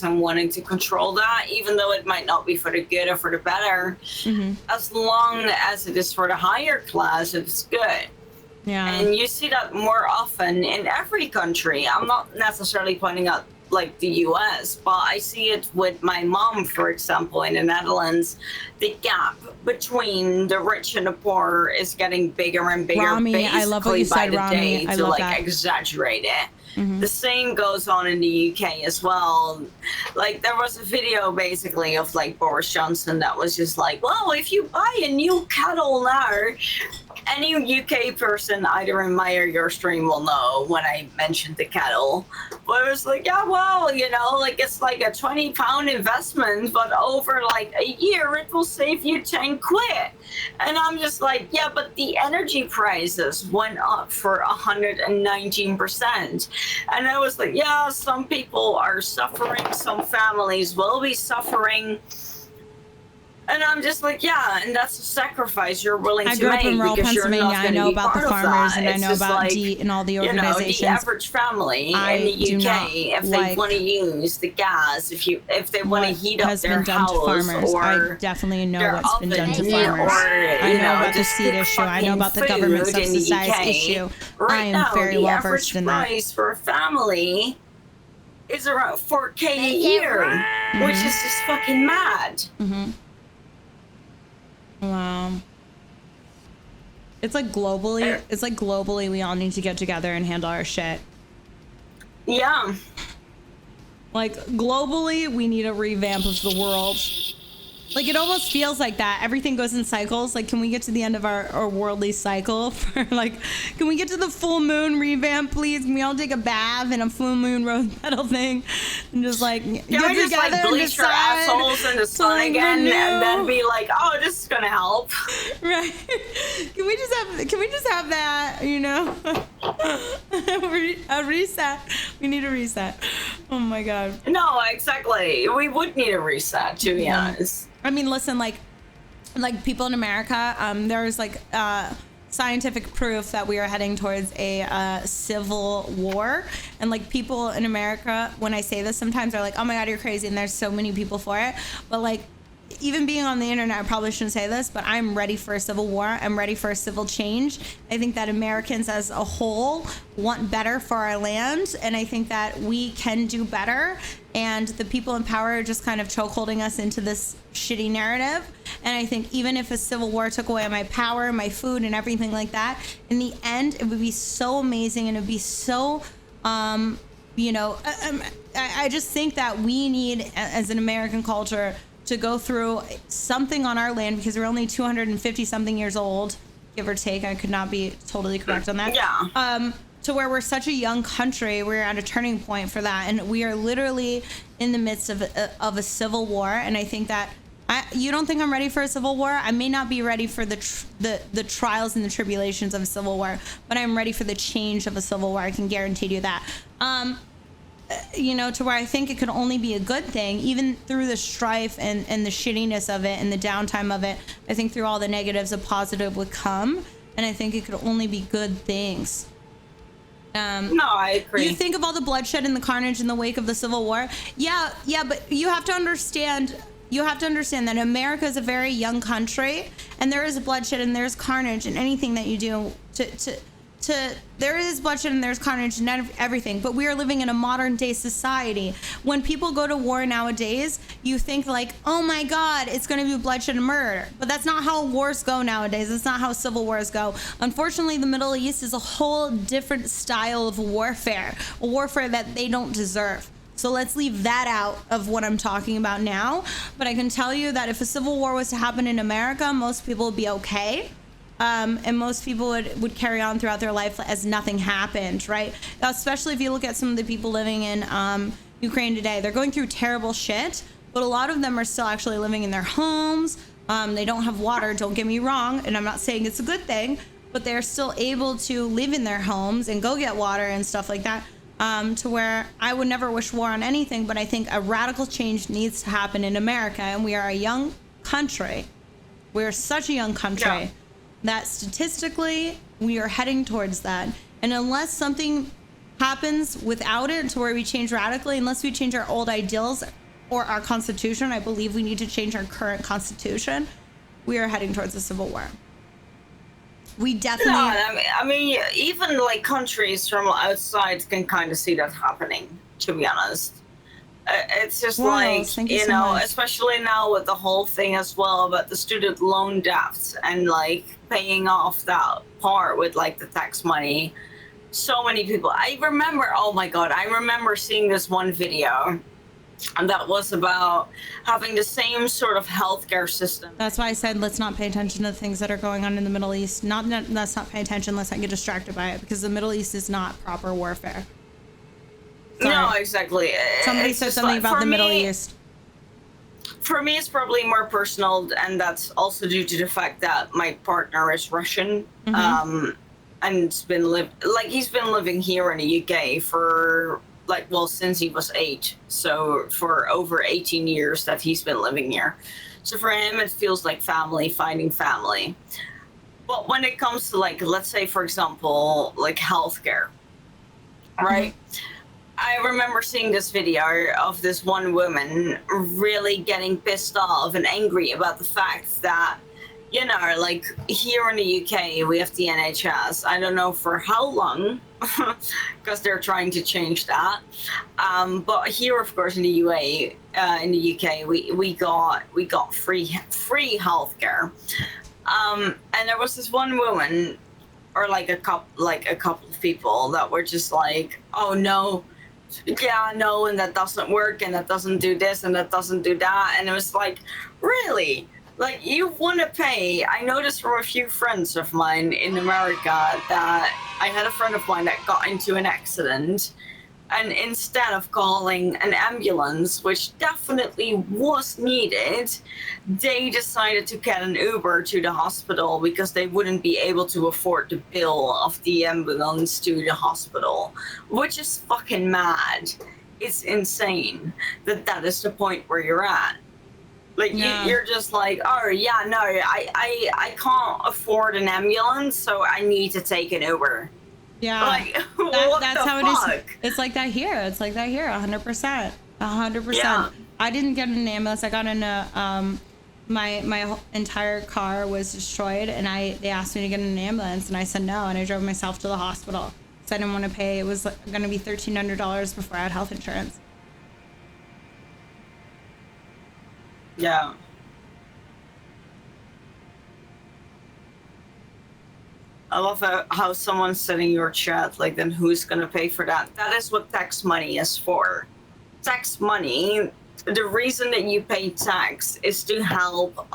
and wanting to control that, even though it might not be for the good or for the better. As long as it is for the higher class, it's good. Yeah. And you see that more often in every country. I'm not necessarily pointing out like the US, but I see it with my mom, for example, in the Netherlands. The gap between the rich and the poor is getting bigger and bigger. Rami, basically I love what you by said, the Rami. day, I to love like that. exaggerate it. The same goes on in the UK as well. Like there was a video basically of like Boris Johnson that was just like, well, if you buy a new kettle now, any UK person either in my or your stream will know when I mentioned the kettle. But it was like, yeah, well, you know, like it's like a £20 investment, but over like a year it will save you 10 quid. And I'm just like, yeah, but the energy prices went up for 119%. And I was like, yeah, some people are suffering, some families will be suffering. And I'm just like, yeah, and that's a sacrifice you're willing to make. I grew up in rural because Pennsylvania. You're not I know be about the part of farmers, that. and I It's know just about like, DEET and all the you know, organizations. the average family in the do not UK, if they like want to use the gas, if they want to heat up has their been done to house farmers. or I definitely know their what's been done to oven, farmers. or, I you know about the just seed cook issue. I know fucking about the government food in the subsidized UK. issue. Right I am now, very the well average versed in that. price for a family is around 4K a year, which is just fucking mad. Wow. It's like globally we all need to get together and handle our shit. Yeah. Like globally we need a revamp of the world. Like it almost feels like that. Everything goes in cycles. Like can we get to the end of our worldly cycle for like, can we get to the full moon revamp please? Can we all take a bath in a full moon rose petal thing and just like Can we just like bleach our assholes in the sun again and then be like, oh, this is gonna help? Right. Can we just have that, you know? A reset. We need a reset. Oh my god. No, exactly. We would need a reset, to be honest. I mean, listen, like people in America, there's like scientific proof that we are heading towards a civil war. And like people in America, when I say this, sometimes they're like, oh my God, you're crazy. And there's so many people for it. But like, even being on the internet, I probably shouldn't say this, but I'm ready for a civil war. I'm ready for a civil change. I think that Americans as a whole want better for our land. And I think that we can do better. And the people in power are just kind of chokeholding us into this shitty narrative. And I think even if a civil war took away my power, my food, and everything like that, in the end, it would be so amazing and it would be so, you know, I just think that we need, as an American culture, to go through something on our land because we're only 250 something years old, give or take. I could not be totally correct on that. Yeah. To where we're such a young country, we're at a turning point for that, and we are literally in the midst of a civil war. And I think that you don't think I'm ready for a civil war? I may not be ready for the trials and the tribulations of a civil war, but I'm ready for the change of a civil war. I can guarantee you that. You know, to where I think it could only be a good thing, even through the strife and the shittiness of it and the downtime of it. I think through all the negatives, a positive would come, and I think it could only be good things. No, I agree. You think of all the bloodshed and the carnage in the wake of the Civil War. Yeah, but you have to understand that America is a very young country, and there is bloodshed and there's carnage in anything that you do there is bloodshed and there's carnage and everything, but we are living in a modern day society. When people go to war nowadays, you think like, oh my God, it's going to be bloodshed and murder. But that's not how wars go nowadays. It's not how civil wars go. Unfortunately, the Middle East is a whole different style of warfare, a warfare that they don't deserve. So let's leave that out of what I'm talking about now. But I can tell you that if a civil war was to happen in America, most people would be okay. And most people would carry on throughout their life as nothing happened, right? Especially if you look at some of the people living in Ukraine today. They're going through terrible shit, but a lot of them are still actually living in their homes. They don't have water, don't get me wrong, and I'm not saying it's a good thing, but they're still able to live in their homes and go get water and stuff like that, to where I would never wish war on anything, but I think a radical change needs to happen in America, and we are a young country. We're such a young country. Yeah. That statistically we are heading towards that, and unless something happens without it, to where we change radically, unless we change our old ideals or our constitution. I believe we need to change our current constitution. We are heading towards a civil war. We definitely. No, I mean, even like countries from outside can kind of see that happening, to be honest. It's just like, you so know, much. especially now with the whole thing as well about the student loan debt and like paying off that part with like the tax money. So many people. I remember, oh my God, I remember seeing this one video, and that was about having the same sort of healthcare system. That's why I said let's not pay attention to the things that are going on in the Middle East. Let's not pay attention. Let's not get distracted by it, because the Middle East is not proper warfare. Sorry. No, exactly. Somebody It's said just something like, about for the Middle me- East. For me, it's probably more personal, and that's also due to the fact that my partner is Russian, and he's been living here in the UK for since he was 8. So for over 18 years that he's been living here. So for him, it feels like family, finding family. But when it comes to like, let's say for example, like healthcare, right? I remember seeing this video of this one woman really getting pissed off and angry about the fact that, you know, like here in the UK, we have the NHS. I don't know for how long, because they're trying to change that. But here, of course, in the UK, we got free healthcare. And there was this one woman, or like a couple of people that were just like, oh no. Yeah, no, and that doesn't work, and that doesn't do this, and that doesn't do that. And it was like, really? Like, you want to pay? I noticed from a few friends of mine in America that I had a friend of mine that got into an accident, and instead of calling an ambulance, which definitely was needed, they decided to get an Uber to the hospital because they wouldn't be able to afford the bill of the ambulance to the hospital, which is fucking mad. It's insane that is the point where you're at. Like, Yeah. you're just like, oh yeah, no, I can't afford an ambulance, so I need to take an Uber. Yeah, Like, what that's the how fuck? it is. It's like that here. 100%. 100%. Yeah. I didn't get an ambulance. I got in a my whole entire car was destroyed, and they asked me to get an ambulance, and I said no, and I drove myself to the hospital because I didn't want to pay. It was going to be $1,300 before I had health insurance. Yeah. I love how someone's said in your chat, like, then who's going to pay for that? That is what tax money is for. Tax money, the reason that you pay tax is to help